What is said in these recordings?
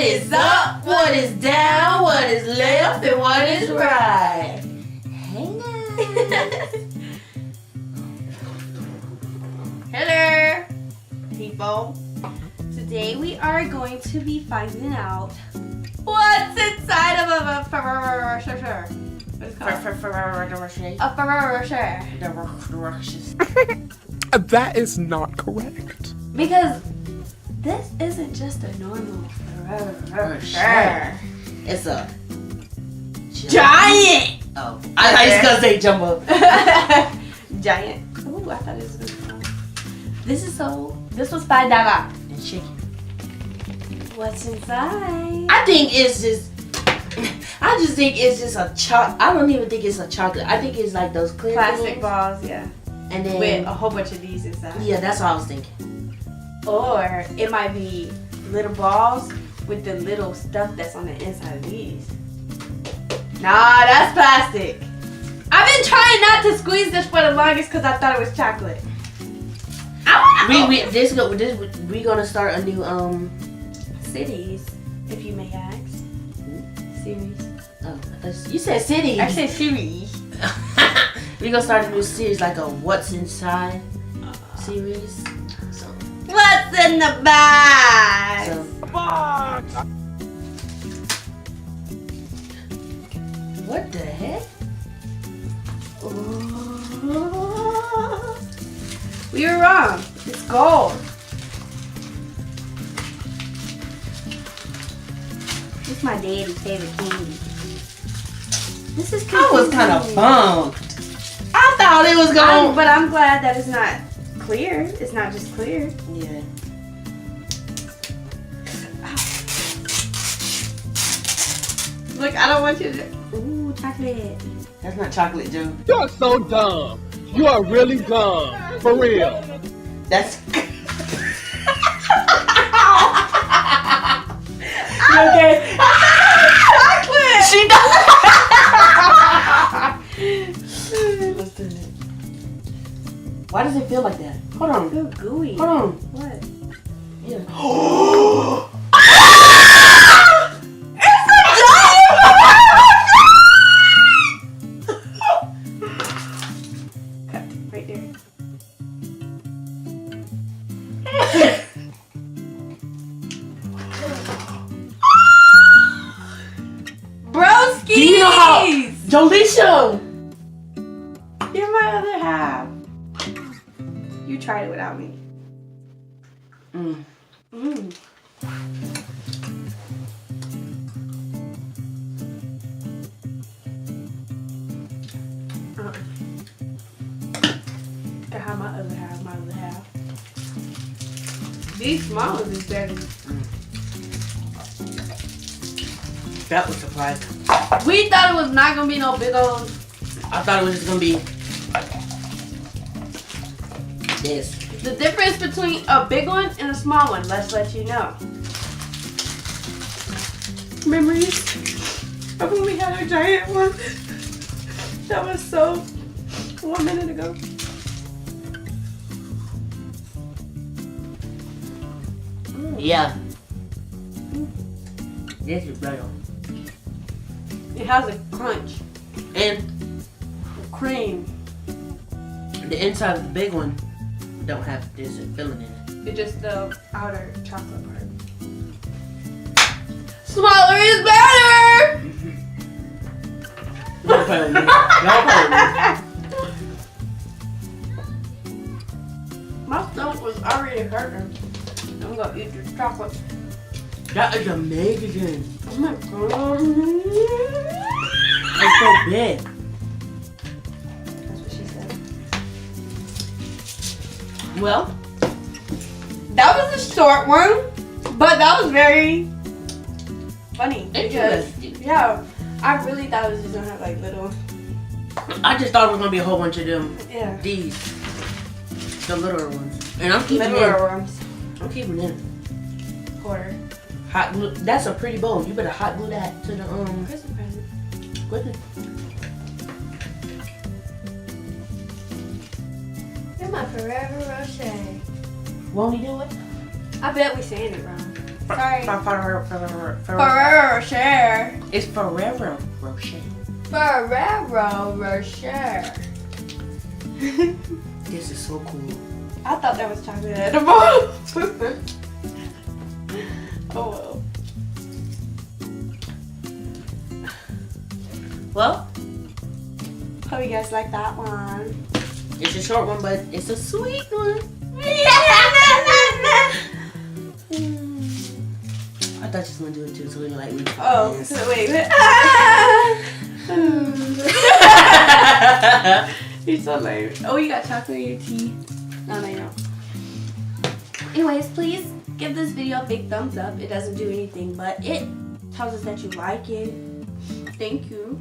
What is up? What is down? What is left? And what is right? Hang on. Hello, people. Today we are going to be finding out what's inside of a Ferrero Rocher. What is it called? Ferrero Rocher. A Ferrero Rocher. The Roches. That is not correct. Because this isn't just a normal Ferrero Rocher. Rocher. It's a Giant! Oh, I thought you was gonna say jumbo. Giant. Ooh, I thought it was gonna be This was $5. And chicken. What's inside? I just think it's just a chocolate. I don't even think it's a chocolate. I think it's like those clear Plastic balls. balls, yeah. And then With a whole bunch of these inside. yeah, that's what I was thinking. Or it might be little balls with the little stuff that's on the inside of these. Nah, that's plastic. I've been trying not to squeeze this for the longest because I thought it was chocolate. We gonna start a new Cities, if you may ask. Series. Oh, you said cities. I said series. We gonna start a new series, like a What's Inside series. So, What's in the bag? what the heck? Ooh. We were wrong. It's gold. It's my daddy's favorite candy. This is I was kind of bummed. I thought it was going. But I'm glad that it's not clear. It's not just clear. Yeah. Look, I don't want you to. Ooh, chocolate. That's not chocolate, Joe. You're so dumb. You are really dumb. For real. That's. You okay? Chocolate. She does. Why does it feel like that? Hold on. Feel gooey. Hold on. What? Yeah. Cut right there. Broskies! Do you know how? Jolisha! You're my other half. You tried it without me. Mm. Mm. I have my other half, These small ones is better. That was surprising. We thought it was not gonna be no big old. I thought it was just gonna be this. The difference between a big one and a small one, let's let you know. Memories of when we had our giant one. That was so 1 minute ago. Yeah. This is better. It has a crunch. And Cream. the inside of the big one don't have this filling in it. It's just the outer chocolate part. Smaller is better! Don't play with me. Don't play with me. My stomach was already hurting. I'm gonna eat this chocolate. That is amazing. Oh my god. It's so big. That's what she said. Well, That was a short one, but that was very funny. Because, interesting. yeah, I really thought it was just gonna have like little. I just thought it was gonna be a whole bunch of them. Yeah. These, the littler ones, and I'm keeping Littler them. worms. I'm keeping them. Quarter. Hot glue. That's a pretty bowl. You better hot glue that to the Christmas present. With it. You're my Ferrero Rocher. Won't he do it? I bet we saying it wrong. Sorry. Ferrero Rocher. It's Ferrero Rocher. Ferrero Rocher. This is so cool. I thought that was chocolate edible. Oh well. Well, Hope you guys like that one. it's a short one, but it's a sweet one. I thought you was gonna do it too, so we can like. Oh, wait. You're so lame. Oh, you got chocolate in your tea. No, you don't. Anyways, please give this video a big thumbs up. It doesn't do anything, but it tells us that you like it. Thank you.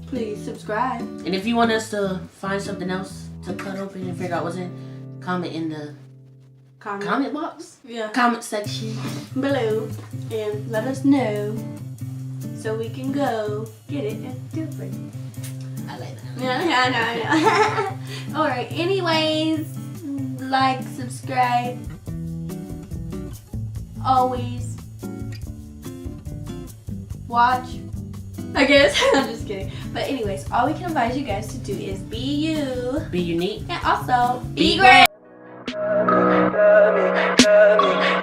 Please subscribe. And if you want us to find something else to cut open and figure out what's in, comment in the comment box. Yeah. Comment section Below. And let us know so we can go get it and do it. I like that. Yeah. Alright, anyways, like, subscribe. Always watch. I guess. I'm just kidding. But anyways, all we can advise you guys to do is be you. Be unique. And also, be great.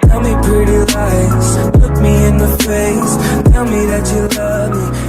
Tell me pretty lies, look me in the face. Tell me that you love me.